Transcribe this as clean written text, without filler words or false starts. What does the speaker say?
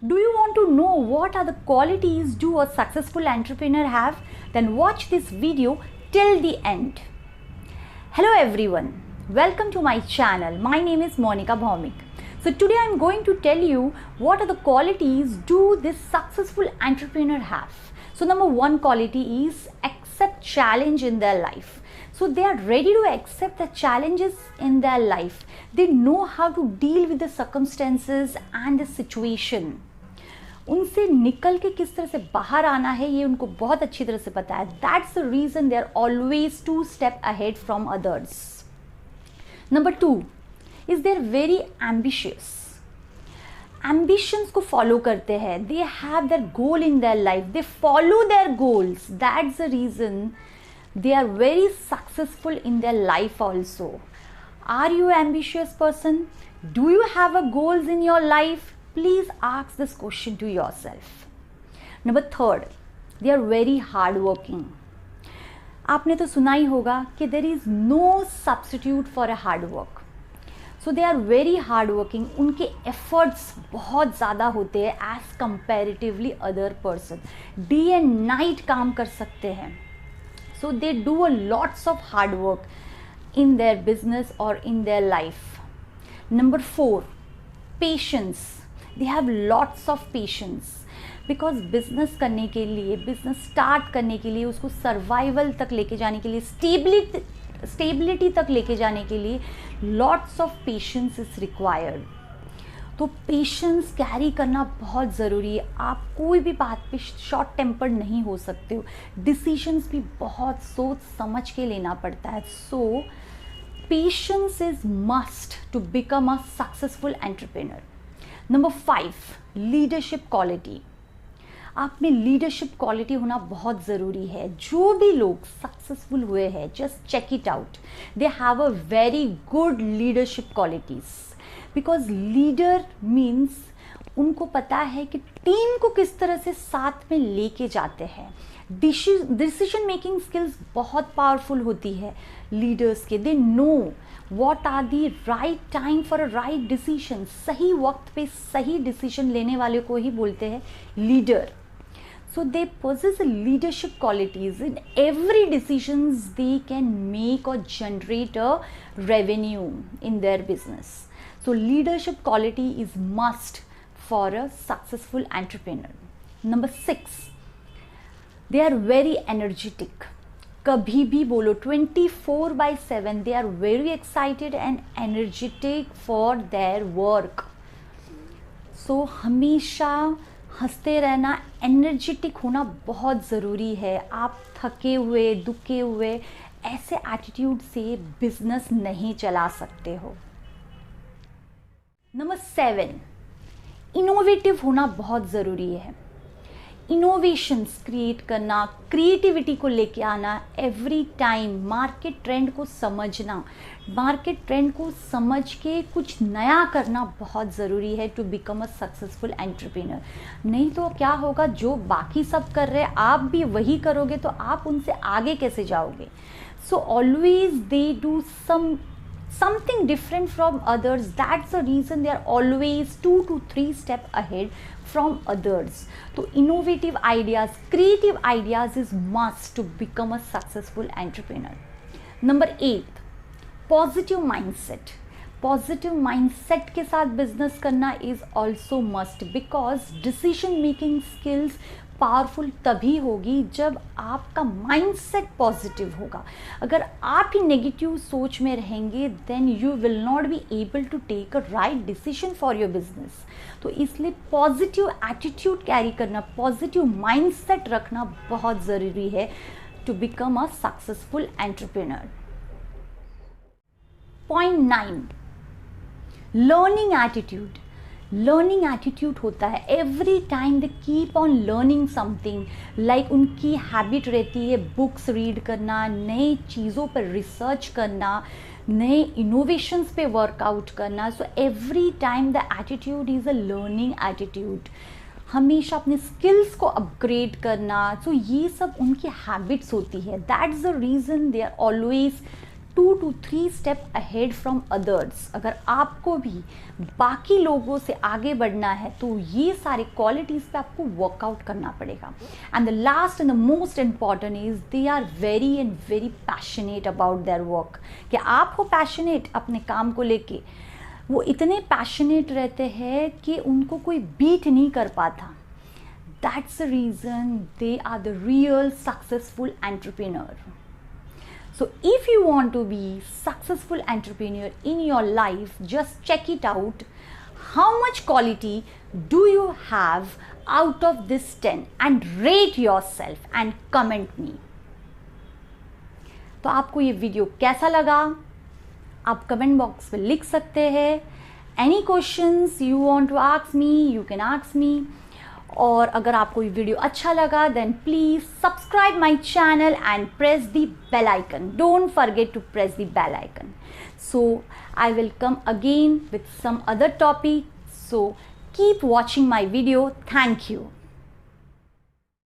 Do you want to know what are the qualities do a successful entrepreneur have? Then watch this video till the end. Hello everyone, welcome to my channel. My name is Monica Bhaumik. So today I am going to tell you what are the qualities do this successful entrepreneur have. So number one quality is accept challenge in their life. So they are ready to accept the challenges in their life. They know how to deal with the circumstances and the situation. उनसे निकल के किस तरह से बाहर आना है ये उनको बहुत अच्छी तरह से पता है. That's the reason they are always 2 steps ahead from others. Number 2 is they're very ambitious. Ambitions को follow करते हैं. They have their goal in their life. They follow their goals. That's the reason they are very successful in their life also. Are you an ambitious person? Do you have a goals in your life? Please ask this question to yourself. Number 3, they are very hardworking. आपने तो सुना ही होगा कि there is no substitute for a hard work. So they are very hardworking. उनके efforts बहुत ज़्यादा होते हैं as comparatively other person. Day and night काम कर सकते हैं. So they do a lots of hard work in their business or in their life. Number 4, patience. They have lots of patience because business करने के लिए, business start करने के लिए, उसको survival तक लेके जाने के लिए, stability तक लेके जाने के लिए lots of patience is required. तो पेशेंस कैरी करना बहुत ज़रूरी है. आप कोई भी बात पे शॉर्ट टेम्पर नहीं हो सकते हो. डिसीजंस भी बहुत सोच समझ के लेना पड़ता है. So patience is must to become a successful entrepreneur. Number 5, leadership quality. आप में लीडरशिप क्वालिटी होना बहुत ज़रूरी है. जो भी लोग सक्सेसफुल हुए हैं, just check it out. They have a very good leadership qualities. Because leader means उनको पता है कि टीम को किस तरह से साथ में लेके जाते हैं. डिसीजन मेकिंग स्किल्स बहुत पावरफुल होती है लीडर्स के. They know what are the right time for a right decision. सही वक्त पे सही डिसीजन लेने वाले को ही बोलते हैं leader. So they possess leadership qualities. In every decisions they can make or generate a revenue in their business. So leadership quality is must for a successful entrepreneur. Number 6, they are very energetic. कभी भी बोलो 24/7 they are very excited and energetic for their work. So हमेशा हंसते रहना, energetic होना बहुत ज़रूरी है. आप थके हुए, दुखे हुए ऐसे एटीट्यूड से बिजनेस नहीं चला सकते हो. नंबर 7, इनोवेटिव होना बहुत ज़रूरी है. इनोवेशंस क्रिएट करना, क्रिएटिविटी को लेके आना, एवरी टाइम मार्केट ट्रेंड को समझना, मार्केट ट्रेंड को समझ के कुछ नया करना बहुत ज़रूरी है to become a successful entrepreneur. नहीं तो क्या होगा, जो बाकी सब कर रहे हैं आप भी वही करोगे तो आप उनसे आगे कैसे जाओगे. So always they do something different from others. That's the reason they are always 2 to 3 steps ahead from others. So innovative ideas, creative ideas is must to become a successful entrepreneur. Number 8, positive mindset. Positive mindset के साथ business करना is also must. Because decision making skills powerful तभी होगी जब आपका mindset positive होगा. अगर आप ही नेगेटिव सोच में रहेंगे then you will not be able to take a right decision for your business. तो इसलिए पॉजिटिव एटीट्यूड कैरी करना, पॉजिटिव माइंडसेट रखना बहुत ज़रूरी है to become a successful entrepreneur. Point 9, learning attitude. Learning attitude होता है every time they keep on learning something. Like उनकी हैबिट रहती है बुक्स रीड करना, नई चीज़ों पर रिसर्च करना, नए इनोवेशंस पे वर्कआउट करना. So every time the attitude is a learning attitude. हमेशा अपने स्किल्स को अपग्रेड करना. सो ये सब उनकी हैबिट्स होती है. That's the reason they are always 2 to 3 step ahead from others. अगर आपको भी बाकी लोगों से आगे बढ़ना है तो ये सारे क्वालिटीज़ पे आपको वर्कआउट करना पड़ेगा। And the last and the most important is they are very and very passionate about their work. कि आप हो पैशनेट अपने काम को लेके, वो इतने पैशनेट रहते हैं कि उनको कोई बीट नहीं कर पाता। That's the reason they are the real successful entrepreneur. So if you want to be successful entrepreneur in your life, just check it out. How much quality do you have out of this 10 and rate yourself and comment me. तो आपको ये video कैसा लगा आप comment box में लिख सकते हैं। Any questions you want to ask me, you can ask me. और अगर आपको ये वीडियो अच्छा लगा then please subscribe my channel and press the bell icon. Don't forget to press the bell icon. So I will come again with some other topic. So keep watching my video. Thank you.